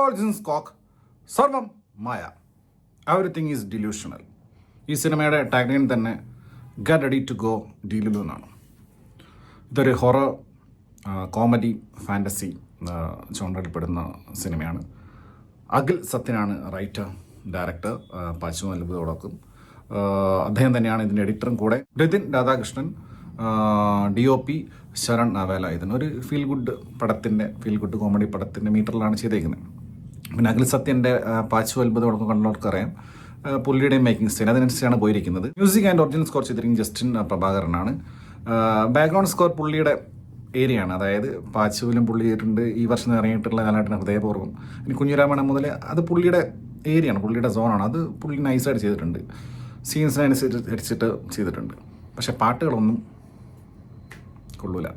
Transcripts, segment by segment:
All Jins coke, സർവം മായ, everything is delusional. ഈ സിനിമയുടെ ടാഗ്ലൈൻ തന്നെ ഗെറ്റ് റെഡി ടു ഗോ ഡീലുലു എന്നാണ്. ഇതൊരു ഹൊറർ കോമഡി ഫാൻറ്റസി ജോണറിൽപ്പെടുന്ന സിനിമയാണ്. അഖിൽ സത്യനാണ് റൈറ്റർ, ഡയറക്ടർ, പാച്ചു അത്ഭുതോടൊപ്പം അദ്ദേഹം തന്നെയാണ് ഇതിൻ്റെ എഡിറ്ററും കൂടെ. രതിൻ രാധാകൃഷ്ണൻ, DOP ശരൺ നാവേല. ഇതിനൊരു ഫീൽ ഗുഡ് കോമഡി പടത്തിൻ്റെ മീറ്ററിലാണ് ചെയ്തേക്കുന്നത്. പിന്നെ അഖിൽ സത്യൻ്റെ പാച്ചു അത്ഭുതോടൊപ്പം കണ്ടവർക്കറിയാം പുള്ളിയുടെ മേക്കിംഗ് സ്റ്റൈൽ അതിനനുസരിച്ചാണ് പോയിരിക്കുന്നത്. മ്യൂസിക് ആൻഡ് ഒറിജിനൽ സ്കോർ ചെയ്തിരിക്കുന്നത് ജസ്റ്റിൻ പ്രഭാകരനാണ്. ബാക്ക്ഗ്രൗണ്ട് സ്കോർ പുള്ളിയുടെ ഏരിയയാണ്. അതായത് പാച്ചുവിലും പുള്ളി ചെയ്തിട്ടുണ്ട്. ഈ വർഷം ഇറങ്ങിയിട്ടുള്ള ലാലേട്ടൻ ഹൃദയപൂർവ്വം, ഇനി കുഞ്ഞിരാമണം മുതൽ അത് പുള്ളിയുടെ ഏരിയയാണ്, പുള്ളിയുടെ സോണാണ്. അത് പുള്ളി നൈസായിട്ട് ചെയ്തിട്ടുണ്ട്, സീൻസിനനുസരിച്ച് അടിച്ചിട്ട് ചെയ്തിട്ടുണ്ട്. പക്ഷെ പാട്ടുകളൊന്നും കൊള്ളൂല,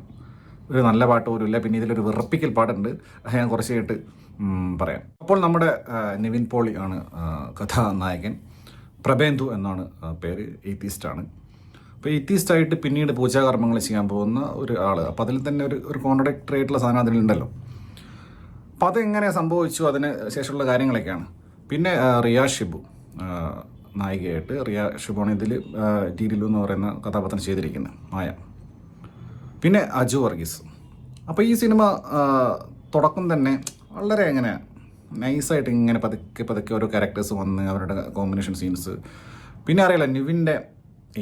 ഒരു നല്ല പാട്ട് പോലും ഇല്ല. പിന്നെ ഇതിലൊരു വിറപ്പിക്കൽ പാട്ടുണ്ട്, അത് ഞാൻ കുറച്ചായിട്ട് പറയാം. അപ്പോൾ നമ്മുടെ നിവിൻ പോളി ആണ് കഥാനായകൻ. പ്രബേന്ദു എന്നാണ് പേര്. എയ്ത്തീസ്റ്റാണ്. അപ്പോൾ എയ്ത്തീസ്റ്റായിട്ട് പിന്നീട് പൂജാകർമ്മങ്ങൾ ചെയ്യാൻ പോകുന്ന ഒരു ആൾ. അപ്പോൾ അതിൽ തന്നെ ഒരു കോൺട്രാഡിക്ടറി ആയിട്ടുള്ള സാധനം അതിലുണ്ടല്ലോ. അപ്പോൾ അതെങ്ങനെ സംഭവിച്ചു, അതിന് ശേഷമുള്ള കാര്യങ്ങളൊക്കെയാണ്. പിന്നെ റിയ ഷിബു നായികയായിട്ട്. റിയ ഷിബുവാണ് ഇതിൽ ഡീലിലു എന്ന് പറയുന്ന കഥാപാത്രം ചെയ്തിരിക്കുന്നത്, മായ. പിന്നെ അജു വർഗീസ്. അപ്പോൾ ഈ സിനിമ തുടക്കം തന്നെ വളരെ എങ്ങനെ നൈസായിട്ട് ഇങ്ങനെ പതുക്കെ ഓരോ ക്യാരക്ടേഴ്സ് വന്ന് അവരുടെ കോമ്പിനേഷൻ സീൻസ്. പിന്നെ അറിയില്ല, നിവിൻ്റെ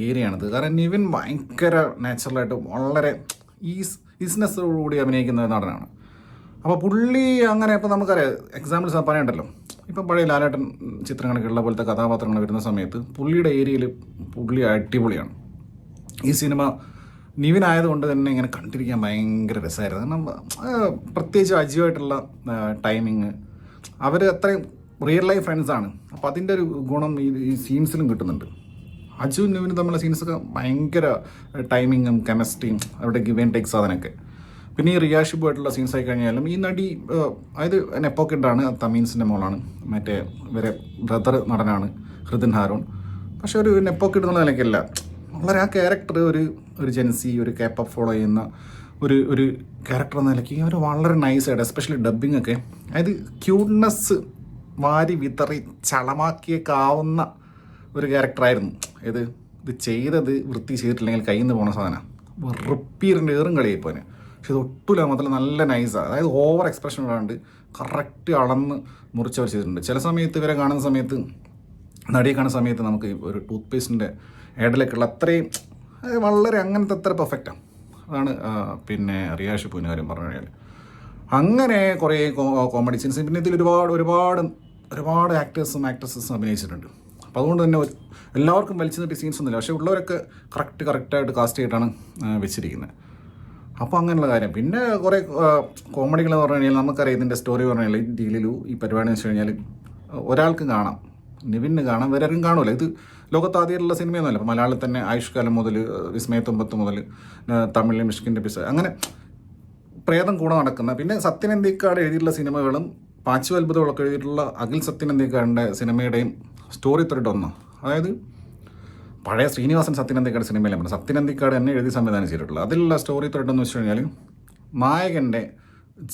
ഏരിയയാണിത്. കാരണം നിവിൻ ഭയങ്കര നാച്ചുറലായിട്ട് വളരെ ഈസ്നെസ്സോടുകൂടി അഭിനയിക്കുന്ന നടനാണ്. അപ്പോൾ പുള്ളി അങ്ങനെ ഇപ്പോൾ നമുക്കറിയാം, എക്സാമ്പിൾസ് പറയണ്ടല്ലോ, ഇപ്പം പഴയ ലാലേട്ടൻ ചിത്രങ്ങളൊക്കെ ഉള്ള പോലത്തെ കഥാപാത്രങ്ങൾ വരുന്ന സമയത്ത് പുള്ളിയുടെ ഏരിയയിൽ പുള്ളി അടിപൊളിയാണ്. ഈ സിനിമ നിവിൻ ആയതുകൊണ്ട് തന്നെ ഇങ്ങനെ കണ്ടിരിക്കാൻ ഭയങ്കര രസമായിരുന്നു. കാരണം പ്രത്യേകിച്ച് അജുവായിട്ടുള്ള ടൈമിങ്, അവർ അത്രയും റിയൽ ലൈഫ് ഫ്രണ്ട്സാണ്. അപ്പോൾ അതിൻ്റെ ഒരു ഗുണം ഈ സീൻസിലും കിട്ടുന്നുണ്ട്. അജു നിവിനും തമ്മിലുള്ള സീൻസൊക്കെ ഭയങ്കര ടൈമിങ്ങും കെമിസ്ട്രിയും അവരുടെ ഗിവ് ആൻഡ് ടേക്ക് സാധനമൊക്കെ. പിന്നെ ഈ റിയ ഷിബു ആയിട്ടുള്ള സീൻസ് ആയി കഴിഞ്ഞാലും ഈ നടി അതായത് നെപ്പോക്കിഡാണ്, തമീൻസിൻ്റെ മോളാണ്, മറ്റേ ഇവരെ ബ്രദർ നടനാണ് ഹൃദിൻ ഹാരോൺ. പക്ഷെ ഒരു നെപ്പോക്കിഡ് എന്നുള്ള നിലയ്ക്കല്ല, വളരെ ആ ക്യാരക്ടർ ഒരു ജെൻസി, ഒരു കേപ്പ് ഫോളോ ചെയ്യുന്ന ഒരു ക്യാരക്ടർ എന്ന നിലയ്ക്ക് അവർ വളരെ നൈസായിട്ട്, എസ്പെഷ്യലി ഡബ്ബിങ് ഒക്കെ, അതായത് ക്യൂട്ട്നെസ് വാരി വിതറി ചളമാക്കിയേക്കാവുന്ന ഒരു ക്യാരക്ടറായിരുന്നു. ഇത് ചെയ്തത് വൃത്തി ചെയ്തിട്ടില്ലെങ്കിൽ കയ്യിൽ നിന്ന് പോണ സാധനം റിപ്പീറിൻ്റെ ഏറും കളിയായിപ്പോനെ. പക്ഷെ ഇത് ഒട്ടുമില്ല, മാത്രം നല്ല നൈസാണ്. അതായത് ഓവർ എക്സ്പ്രഷൻ ഇടാണ്ട് കറക്റ്റ് അളന്ന് മുറിച്ചവർ ചെയ്തിട്ടുണ്ട്. ചില സമയത്ത് ഇവരെ കാണുന്ന സമയത്ത്, നടിയെ കാണുന്ന സമയത്ത് നമുക്ക് ഒരു ടൂത്ത് പേസ്റ്റിൻ്റെ ഇടയിലേക്കുള്ള അത്രയും വളരെ അങ്ങനത്തെ അത്ര പെർഫെക്റ്റാണ്. അതാണ് പിന്നെ റിയ ഷിബുവിൻ്റെ കാര്യം പറഞ്ഞു കഴിഞ്ഞാൽ. അങ്ങനെ കുറേ കോമഡി സീൻസ്, പിന്നെ ഇതിൽ ഒരുപാട് ആക്ടേഴ്സും ആക്ട്രസസും അഭിനയിച്ചിട്ടുണ്ട്. അപ്പോൾ അതുകൊണ്ട് തന്നെ എല്ലാവർക്കും വലിച്ചു നീട്ടിയ സീൻസ് ഒന്നുമില്ല. പക്ഷേ ഉള്ളവരൊക്കെ കറക്റ്റായിട്ട് കാസ്റ്റ് ചെയ്തിട്ടാണ് വെച്ചിരിക്കുന്നത്. അപ്പോൾ അങ്ങനെയുള്ള കാര്യം. പിന്നെ കുറേ കോമഡികൾ എന്ന് പറഞ്ഞു കഴിഞ്ഞാൽ നമുക്കറിയാം, ഇതിൻ്റെ സ്റ്റോറി പറഞ്ഞു കഴിഞ്ഞാൽ ഈ ഡീലിലു ഈ പരിപാടി എന്ന് വെച്ച് കഴിഞ്ഞാൽ ഒരാൾക്ക് കാണാം, നിവിന് കാണാം, വേറെ ആരും കാണുമല്ലോ. ഇത് ലോകത്താദ്യമുള്ള സിനിമയൊന്നുമല്ല. അപ്പോൾ മലയാളത്തിൽ തന്നെ ആയുഷ്കാലം മുതൽ, വിസ്മയത്തുമ്പത്ത് മുതൽ, തമിഴിലെ മിഷ്കിൻ്റെ പിസ, അങ്ങനെ പ്രേതം കൂടെ നടക്കുന്ന. പിന്നെ സത്യനന്ദിക്കാട് എഴുതിയിട്ടുള്ള സിനിമകളും പാച്ചു അത്ഭുതങ്ങളൊക്കെ എഴുതിയിട്ടുള്ള അഖിൽ സത്യനന്ദിക്കാടിൻ്റെ സിനിമയുടെയും സ്റ്റോറി ത്രെഡ് ഒന്ന്. അതായത് പഴയ ശ്രീനിവാസൻ സത്യനന്ദിക്കാട് സിനിമയിലെ സത്യനന്ദിക്കാട് തന്നെ എഴുതി സംവിധാനം ചെയ്തിട്ടുള്ളത്. അതിലുള്ള സ്റ്റോറി ത്രെഡ് എന്ന് വെച്ച് കഴിഞ്ഞാൽ നായകൻ്റെ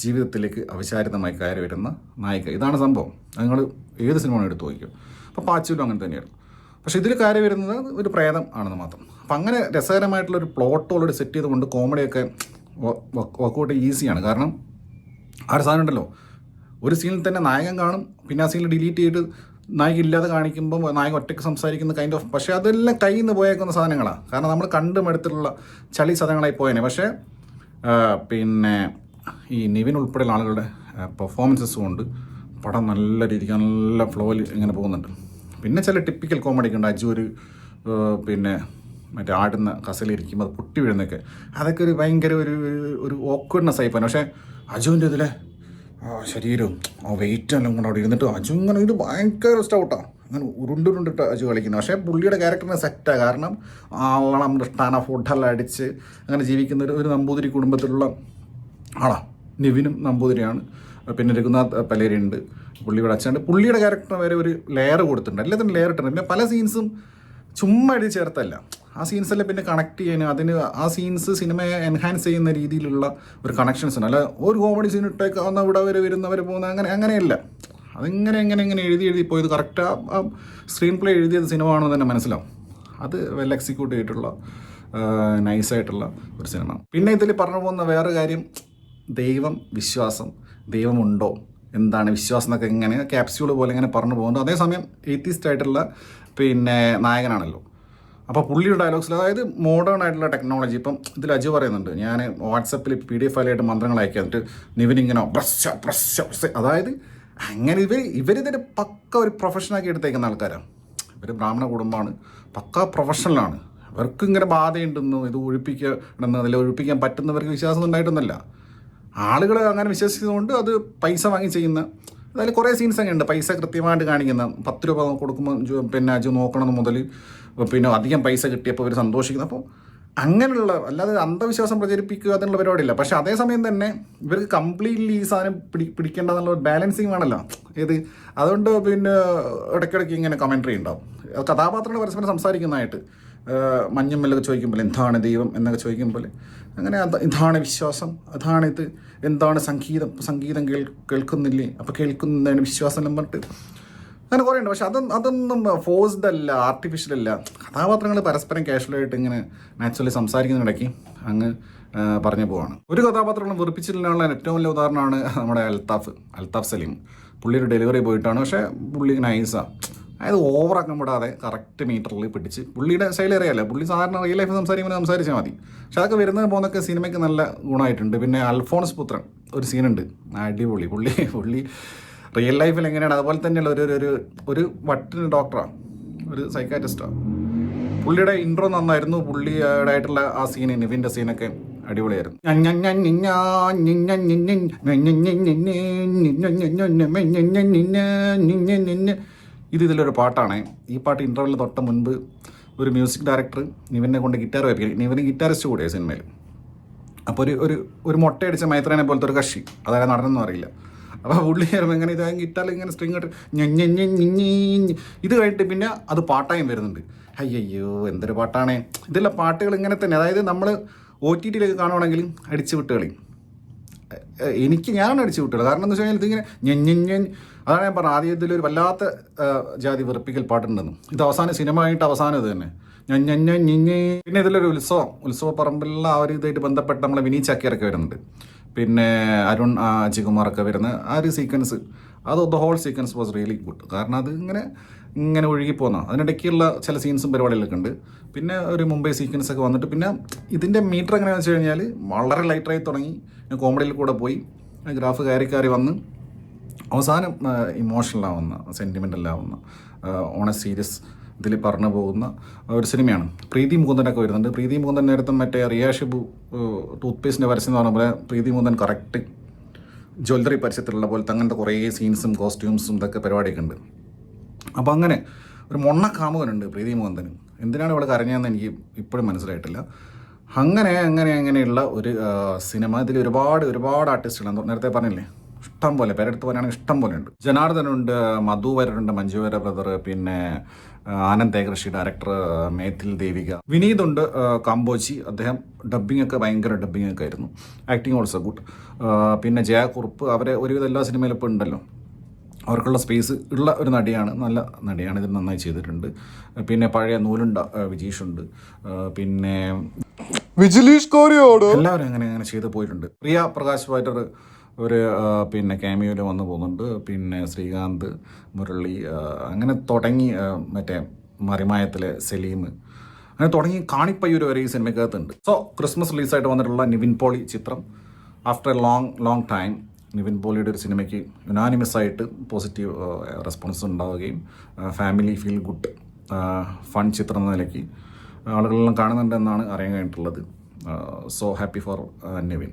ജീവിതത്തിലേക്ക് അവിചാരിതമായി കയറി വരുന്ന നായിക. ഇതാണ് സംഭവം. നിങ്ങൾ ഏത് സിനിമ എടുത്തു നോക്കിയോ. അപ്പോൾ പാച്ചുവിലും അങ്ങനെ തന്നെയായിരുന്നു. പക്ഷേ ഇതിൽ കയറി വരുന്നത് ഒരു പ്രേതം ആണെന്ന് മാത്രം. അപ്പം അങ്ങനെ രസകരമായിട്ടുള്ളൊരു പ്ലോട്ട് ഓൾറെഡി സെറ്റ് ചെയ്തുകൊണ്ട് കോമഡിയൊക്കെ വർക്കൗട്ട് ഈസിയാണ്. കാരണം ആ ഒരു സാധനം ഉണ്ടല്ലോ, ഒരു സീനിൽ തന്നെ നായകൻ കാണും, പിന്നെ ആ സീനിൽ ഡിലീറ്റ് ചെയ്ത് നായിക ഇല്ലാതെ കാണിക്കുമ്പോൾ നായകൻ ഒറ്റയ്ക്ക് സംസാരിക്കുന്ന കൈൻഡ് ഓഫ്. പക്ഷേ അതെല്ലാം കയ്യിൽ നിന്ന് പോയേക്കുന്ന സാധനങ്ങളാണ്. കാരണം നമ്മൾ കണ്ടുമെടുത്തിട്ടുള്ള ചളി സാധനങ്ങളായി പോയേനെ. പക്ഷേ പിന്നെ ഈ നിവിൻ ഉൾപ്പെടെയുള്ള ആളുകളുടെ പെർഫോമൻസസ് കൊണ്ട് പടം നല്ല രീതിക്ക് നല്ല ഫ്ലോയിൽ ഇങ്ങനെ പോകുന്നുണ്ട്. പിന്നെ ചില ടിപ്പിക്കൽ കോമഡിയൊക്കെ ഉണ്ട്. അജു പിന്നെ മറ്റേ ആടുന്ന കസലിരിക്കുമ്പോൾ അത് പൊട്ടി വീഴുന്നൊക്കെ, അതൊക്കെ ഒരു ഭയങ്കര ഒരു ഓക്വേർഡ്നെസ് ആയിപ്പോയി. പക്ഷേ അജുവിൻ്റെ ഇതിലെ ശരീരവും വെയിറ്റ് എല്ലാം കൂടെ അവിടെ ഇരുന്നിട്ട് അജു ഇങ്ങനെ ഇത് ഭയങ്കര സ്റ്റൗട്ടാണ്, അങ്ങനെ ഉരുണ്ടിട്ട് അജു കളിക്കുന്നത്. പക്ഷേ പുള്ളിയുടെ ക്യാരക്ടറിന് സെറ്റാണ്. കാരണം ആളണം മൃഷ്ടാന ഫുഡെല്ലാം അടിച്ച് അങ്ങനെ ജീവിക്കുന്ന ഒരു നമ്പൂതിരി കുടുംബത്തിലുള്ള ആളാണ്. നിവിനും നമ്പൂതിരിയാണ്. പിന്നെ രഘുനാഥ് പലേരിയുണ്ട്, പുള്ളിയുടെ അച്ഛനുണ്ട്. പുള്ളിയുടെ ക്യാരക്ടറിന് വരെ ഒരു ലെയർ കൊടുത്തിട്ടുണ്ട്, എല്ലാത്തിനും ലെയർ ഇട്ടിട്ടുണ്ട്. പിന്നെ പല സീൻസും ചുമ്മാ എഴുതി ചേർത്തല്ല, ആ സീൻസെല്ലാം പിന്നെ കണക്ട് ചെയ്യാനും അതിന് ആ സീൻസ് സിനിമയെ എൻഹാൻസ് ചെയ്യുന്ന രീതിയിലുള്ള ഒരു കണക്ഷൻസ് ഉണ്ട്. അല്ല ഒരു കോമഡി സീൻ ഇട്ടേക്ക് വന്ന ഇവിടെ വരെ വരുന്നവർ പോകുന്ന അങ്ങനെയല്ല. അതിങ്ങനെ എങ്ങനെ എഴുതി പോയത് കറക്റ്റ് ആ സ്ക്രീൻ പ്ലേ എഴുതിയത് സിനിമ ആണെന്ന് തന്നെ മനസ്സിലാവും. അത് വെൽ എക്സിക്യൂട്ട് ചെയ്തിട്ടുള്ള നൈസായിട്ടുള്ള ഒരു സിനിമ. പിന്നെ ഇതിൽ പറഞ്ഞു പോകുന്ന വേറെ കാര്യം, ദൈവം, വിശ്വാസം, ദൈവമുണ്ടോ, എന്താണ് വിശ്വാസം എന്നൊക്കെ ഇങ്ങനെ ക്യാപ്സ്യൂൾ പോലെ ഇങ്ങനെ പറഞ്ഞു പോകുന്നുണ്ട്. അതേസമയം എയ്ത്തിസ്റ്റ് ആയിട്ടുള്ള പിന്നെ നായകനാണല്ലോ. അപ്പോൾ പുള്ളിയുടെ ഡയലോഗ്സിൽ, അതായത് മോഡേൺ ആയിട്ടുള്ള ടെക്നോളജി, ഇപ്പം ഇതിൽ അജു പറയുന്നുണ്ട്, ഞാൻ വാട്സപ്പിൽ PDF ഫയലായിട്ട് മന്ത്രങ്ങൾ അയക്കുക, എന്നിട്ട് നിവിനിങ്ങനെ പ്രസ്, അതായത് അങ്ങനെ ഇവരിതൊരു പക്ക ഒരു പ്രൊഫഷനാക്കി എടുത്തേക്കുന്ന ആൾക്കാരാണ്. ഇവർ ബ്രാഹ്മണ കുടുംബമാണ്, പക്ക പ്രൊഫഷണലാണ്. അവർക്ക് ഇങ്ങനെ ബാധയുണ്ടെന്നു, ഇത് ഒഴിപ്പിക്കണമെന്ന്, അതിൽ ഒഴിപ്പിക്കാൻ പറ്റുന്നവർക്ക് വിശ്വാസം ഉണ്ടായിട്ടൊന്നുമല്ല. ആളുകൾ അങ്ങനെ വിശ്വസിക്കുന്നതുകൊണ്ട് അത് പൈസ വാങ്ങി ചെയ്യുന്ന, അതായത് കുറേ സീൻസ് ഒക്കെ ഉണ്ട് പൈസ കൃത്യമായിട്ട് കാണിക്കുന്ന. 10 രൂപ കൊടുക്കുമ്പോൾ പിന്നെ അജു നോക്കണമെന്ന് മുതൽ പിന്നെ അധികം പൈസ കിട്ടിയപ്പോൾ ഇവർ സന്തോഷിക്കുന്നു. അപ്പോൾ അങ്ങനെയുള്ള, അല്ലാതെ അന്ധവിശ്വാസം പ്രചരിപ്പിക്കുക എന്നുള്ള പരിപാടിയില്ല. പക്ഷേ അതേസമയം തന്നെ ഇവർക്ക് കംപ്ലീറ്റ്ലി ഈ സാധനം പിടിക്കേണ്ടതെന്നുള്ള ബാലൻസിങ് വേണമല്ലോ ഏത്. അതുകൊണ്ട് പിന്നെ ഇടയ്ക്കിടയ്ക്ക് ഇങ്ങനെ കമൻട്രി ഉണ്ടാവും, കഥാപാത്രങ്ങൾ പരസ്പരം സംസാരിക്കുന്നതായിട്ട്. മഞ്ഞമ്മലൊക്കെ ചോദിക്കുമ്പോൾ എന്താണ് ദൈവം എന്നൊക്കെ ചോദിക്കുമ്പോൾ അങ്ങനെ ഇതാണ് വിശ്വാസം, അതാണ് ഇത്, എന്താണ് സംഗീതം കേൾക്കുന്നില്ലേ, അപ്പോൾ കേൾക്കുന്നതാണ് വിശ്വാസം എന്ന് പറഞ്ഞിട്ട് അങ്ങനെ കുറേ ഉണ്ട്. പക്ഷെ അതൊന്നും ഫോഴ്സ്ഡ് അല്ല, ആർട്ടിഫിഷ്യൽ അല്ല. കഥാപാത്രങ്ങൾ പരസ്പരം കാഷ്വലായിട്ട് ഇങ്ങനെ നാച്ചുറലി സംസാരിക്കുന്നിടയ്ക്ക് അങ്ങ് പറഞ്ഞു പോവാണ്. ഒരു കഥാപാത്രങ്ങളും വെറുപ്പിച്ചിട്ടുള്ള ഏറ്റവും വലിയ ഉദാഹരണമാണ് നമ്മുടെ അൽത്താഫ് സലീം. പുള്ളിയൊരു ഡെലിവറി പോയിട്ടാണ്, പക്ഷേ പുള്ളി നൈസാണ്. അതായത് ഓവറാക്കാൻ വിടാതെ കറക്റ്റ് മീറ്ററിൽ പിടിച്ച്, പുള്ളിയുടെ സ്റ്റൈൽ അറിയാമല്ലോ, പുള്ളി സാധാരണ റിയൽ ലൈഫ് സംസാരിച്ചാൽ മതി. പക്ഷെ അതൊക്കെ വരുന്നത് പോകുന്നൊക്കെ സിനിമയ്ക്ക് നല്ല ഗുണമായിട്ടുണ്ട്. പിന്നെ അൽഫോൺസ് പുത്രൻ ഒരു സീനുണ്ട്, അടിപൊളി. പുള്ളി റിയൽ ലൈഫിൽ എങ്ങനെയാണ് അതുപോലെ തന്നെയുള്ള ഒരു വട്ടിന് ഡോക്ടറാണ്, ഒരു സൈക്കാട്രിസ്റ്റാണ്. പുള്ളിയുടെ ഇൻട്രോ നന്നായിരുന്നു. പുള്ളിയുടെ ആയിട്ടുള്ള ആ സീന്, നിവിൻ്റെ സീനൊക്കെ അടിപൊളിയായിരുന്നു. ഇതിലൊരു പാട്ടാണ്. ഈ പാട്ട് ഇൻ്റർവെല്ലിന് തൊട്ട് മുൻപ് ഒരു മ്യൂസിക് ഡയറക്ടർ നിവിനെ കൊണ്ട് ഗിറ്റാർ വായിപ്പിക്കും. നിവിന് ഗിറ്റാറിസ്റ്റ് കൂടിയ സിനിമയിൽ. അപ്പോൾ ഒരു മൊട്ടയടിച്ച മൈത്രേനെ പോലത്തെ ഒരു കക്ഷി, അതായത് നടനൊന്നും അറിയില്ല. അപ്പോൾ പുള്ളി ഇങ്ങനെ ഇത് ഗിറ്റാറിൽ ഇങ്ങനെ സ്ട്രിങ് ഇട്ട് ഇത് കഴിഞ്ഞിട്ട് പിന്നെ അത് പാട്ടായും വരുന്നുണ്ട്. അയ്യോ എന്തൊരു പാട്ടാണ്. ഇതിലെ പാട്ടുകൾ ഇങ്ങനെ തന്നെ, അതായത് നമ്മൾ OTTയിലേക്ക് കാണുവാണെങ്കിൽ അടിച്ചു വിട്ടുകളി. ഞാൻ അടിച്ചു വിട്ടുള്ളൂ. കാരണം എന്ന് വെച്ച് കഴിഞ്ഞാൽ ഇതിങ്ങനെ അതാണ് ഞാൻ പറഞ്ഞത്, ആദ്യം ഇതിലൊരു വല്ലാത്ത ജാതി വെറുപ്പിക്കൽ പാട്ടുണ്ടെന്നും. ഇത് അവസാനം സിനിമ ആയിട്ട് അവസാനം ഇത് തന്നെ പിന്നെ ഇതിലൊരു ഉത്സവ പറമ്പിലുള്ള ആ ഒരു ഇതായിട്ട് ബന്ധപ്പെട്ട് നമ്മളെ വിനീത് ചാക്യാരൊക്കെ വരുന്നുണ്ട്. പിന്നെ അരുൺ അജികുമാറൊക്കെ വരുന്ന ആ ഒരു sequence, the whole sequence was really good. കാരണം അത് ഇങ്ങനെ ഒഴുകിപ്പോന്ന, അതിനിടയ്ക്കുള്ള ചില സീൻസും പരിപാടികളൊക്കെ ഉണ്ട്. പിന്നെ ഒരു മുംബൈ സീക്വൻസ് ഒക്കെ വന്നിട്ട്, പിന്നെ ഇതിൻ്റെ മീറ്റർ എങ്ങനെയാണെന്ന് വെച്ച് കഴിഞ്ഞാൽ വളരെ ലൈറ്ററായി തുടങ്ങി, കോമഡിയിൽ കൂടെ പോയി, ഗ്രാഫ് കയറി വന്ന് അവസാനം ഇമോഷണലാവുന്ന, സെൻറ്റിമെൻ്റലാവുന്ന, ഓൺ എ സീരിയസ് ഇതിൽ പറഞ്ഞു പോകുന്ന ഒരു സിനിമയാണ്. പ്രീതി മുകുന്ദനൊക്കെ വരുന്നുണ്ട്. പ്രീതി മുകുന്ദൻ നേരത്തെ മറ്റേ റിയ ഷിബു ടൂത്ത് പേസ്റ്റിൻ്റെ പരസ്യം എന്ന് പറഞ്ഞ പോലെ പ്രീതി മുകുന്ദൻ കറക്റ്റ് ജ്വല്ലറി പരസ്യത്തിലുള്ള പോലത്തെ അങ്ങനത്തെ കുറേ സീൻസും കോസ്റ്റ്യൂംസും ഇതൊക്കെ പരിപാടിയൊക്കെ ഉണ്ട്. അപ്പോൾ അങ്ങനെ ഒരു മൊണ്ണ കാമുകനുണ്ട് പ്രീതി മുകുന്ദന്. എന്തിനാണ് ഇവിടെ കരഞ്ഞതെന്ന് എനിക്ക് ഇപ്പോഴും മനസ്സിലായിട്ടില്ല. അങ്ങനെയുള്ള ഒരു സിനിമ. ഇതിൽ ഒരുപാട് ആർട്ടിസ്റ്റുകളുണ്ട്. നേരത്തെ പറഞ്ഞില്ലേ, ഇഷ്ടം പോലെ പേരെടുത്ത് പറയുകയാണെങ്കിൽ ഇഷ്ടം പോലെ ഉണ്ട്. ജനാർദ്ദനുണ്ട്, മധു വരരുണ്ട്, മഞ്ജു വര ബ്രദർ, പിന്നെ ആനന്ദ് ഏകൃഷി ഡയറക്ടർ, മേത്തിൽ ദേവിക, വിനീതുണ്ട്, കാമ്പോജി. അദ്ദേഹം ഡബ്ബിംഗ് ഒക്കെ ഭയങ്കര ഡബ്ബിംഗ് ഒക്കെ ആയിരുന്നു. Acting also good. പിന്നെ ജയക്കുറുപ്പ്, അവരെ ഒരുവിധം എല്ലാ സിനിമയിലും ഇപ്പോൾ ഉണ്ടല്ലോ. അവർക്കുള്ള സ്പേസ് ഉള്ള ഒരു നല്ല നടിയാണ്. ഇതിൽ നന്നായി ചെയ്തിട്ടുണ്ട്. പിന്നെ പഴയ നൂലുണ്ട വിജീഷുണ്ട്, പിന്നെ എല്ലാവരും അങ്ങനെ ചെയ്ത് പോയിട്ടുണ്ട്. പ്രിയ പ്രകാശ് വാര്യർ ഒരു പിന്നെ ക്യാമിയോയിൽ വന്നു പോകുന്നുണ്ട്. പിന്നെ ശ്രീകാന്ത്, മുരളി, അങ്ങനെ തുടങ്ങി മറ്റേ മറിമായത്തിലെ സലീം, അങ്ങനെ തുടങ്ങി കാണിപ്പയ്യൂർ വരെ ഈ സിനിമയ്ക്കകത്തുണ്ട്. സോ ക്രിസ്മസ് റിലീസായിട്ട് വന്നിട്ടുള്ള നിവിൻ പോളി ചിത്രം. After a long time Nivin പോളിയുടെ ഒരു സിനിമയ്ക്ക് യുനാനിമസ് ആയിട്ട് പോസിറ്റീവ് റെസ്പോൺസ് ഉണ്ടാവുകയും ഫാമിലി ഫീൽ ഗുഡ് ഫൺ ചിത്രം എന്ന നിലയ്ക്ക് ആളുകളെല്ലാം കാണുന്നുണ്ടെന്നാണ് അറിയാൻ കഴിഞ്ഞിട്ടുള്ളത്. So happy for Nivin.